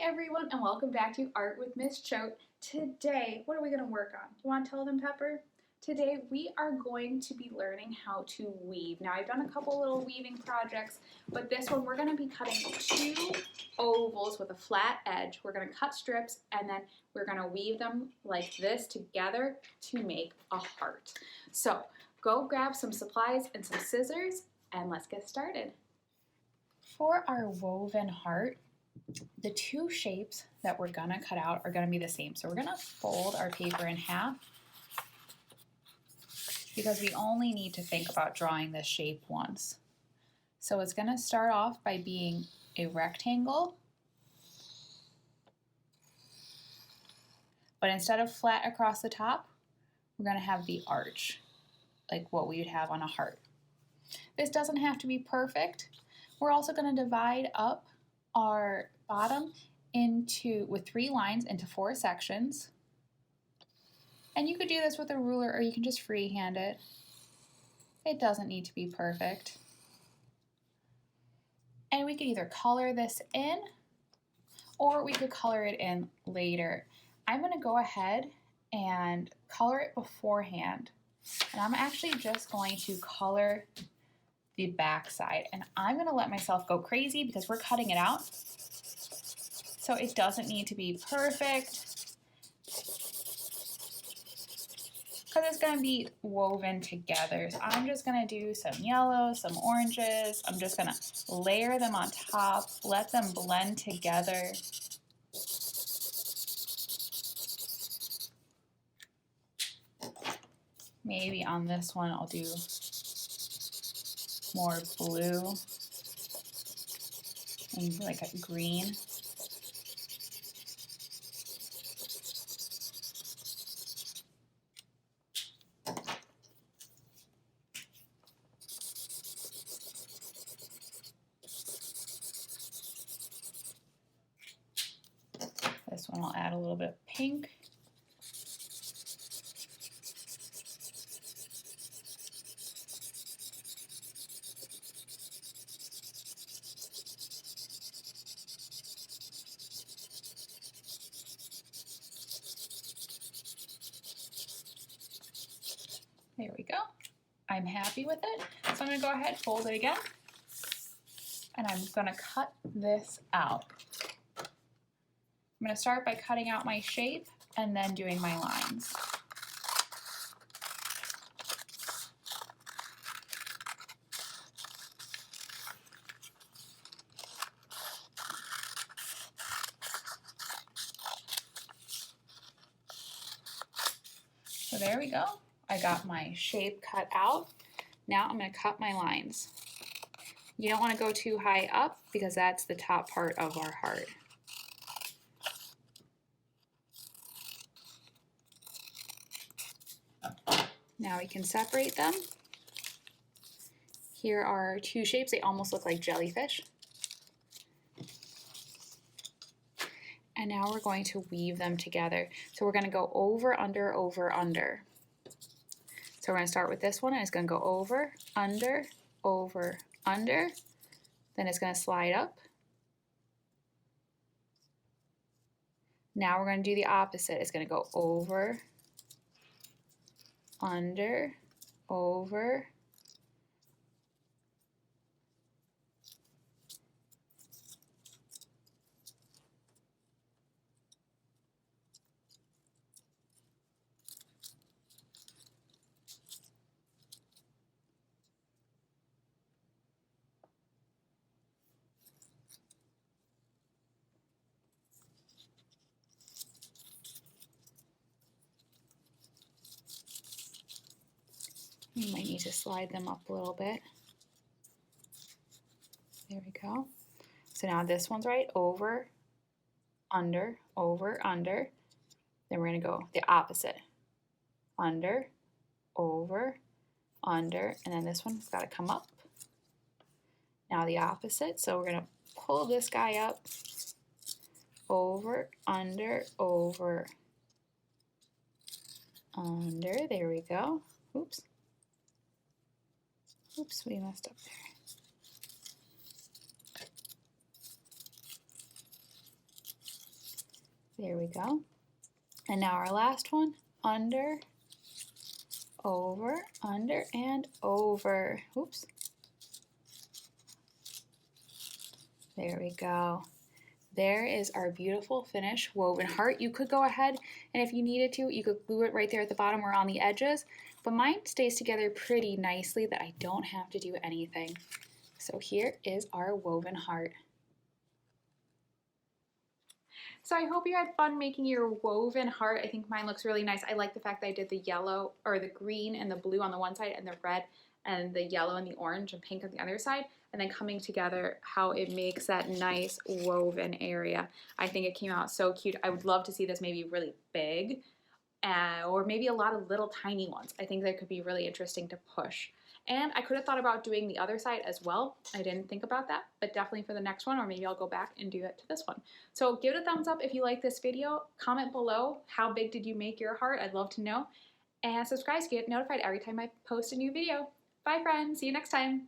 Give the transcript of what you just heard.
everyone, and welcome back to Art with Miss Choate. Today, what are we going to work on? You want to tell them, Pepper? Today, we are going to be learning how to weave. Now, I've done a couple little weaving projects, but this one, we're going to be cutting 2 ovals with a flat edge. We're going to cut strips, and then we're going to weave them like this together to make a heart. So, go grab some supplies and some scissors, and let's get started. For our woven heart, the 2 shapes that we're gonna cut out are gonna be the same. So we're gonna fold our paper in half because we only need to think about drawing this shape once. So it's gonna start off by being a rectangle, but instead of flat across the top, we're gonna have the arch, like what we would have on a heart. This doesn't have to be perfect. We're also gonna divide up our bottom with 3 lines into 4 sections. And you could do this with a ruler or you can just freehand it. It doesn't need to be perfect. And we could either color this in or we could color it in later. I'm going to go ahead and color it beforehand. And I'm actually just going to color the back side. And I'm going to let myself go crazy because we're cutting it out. So it doesn't need to be perfect because it's going to be woven together. So I'm just going to do some yellow, some oranges. I'm just going to layer them on top, let them blend together. Maybe on this one I'll do more blue and like a green. This one I'll add a little bit of pink. There we go. I'm happy with it. So I'm going to go ahead, fold it again, and I'm going to cut this out. I'm going to start by cutting out my shape and then doing my lines. So there we go. I got my shape cut out. Now I'm going to cut my lines. You don't want to go too high up because that's the top part of our heart. Now we can separate them. Here are 2 shapes. They almost look like jellyfish. And now we're going to weave them together. So we're going to go over, under, over, under. So we're going to start with this one, and it's going to go over, under, under. Then it's going to slide up. Now we're going to do the opposite. It's going to go over, under, over. You might need to slide them up a little bit. There we go. So now this one's right, over, under. Then we're going to go the opposite. Under, over, under, and then this one's got to come up. Now the opposite, so we're going to pull this guy up, over, under, under, there we go. Oops, we messed up there. There we go. And now our last one, under, over, under, and over. Oops. There we go. There is our beautiful finished woven heart. You could go ahead and if you needed to, you could glue it right there at the bottom or on the edges, but mine stays together pretty nicely that I don't have to do anything. So here is our woven heart. So I hope you had fun making your woven heart. I think mine looks really nice. I like the fact that I did the yellow or the green and the blue on the one side and the red and the yellow and the orange and pink on the other side, and then coming together how it makes that nice woven area. I think it came out so cute. I would love to see this maybe really big or maybe a lot of little tiny ones. I think that could be really interesting to push. And I could have thought about doing the other side as well. I didn't think about that, but definitely for the next one, or maybe I'll go back and do it to this one. So give it a thumbs up if you like this video. Comment below, how big did you make your heart? I'd love to know. And subscribe to get notified every time I post a new video. Bye friends, see you next time.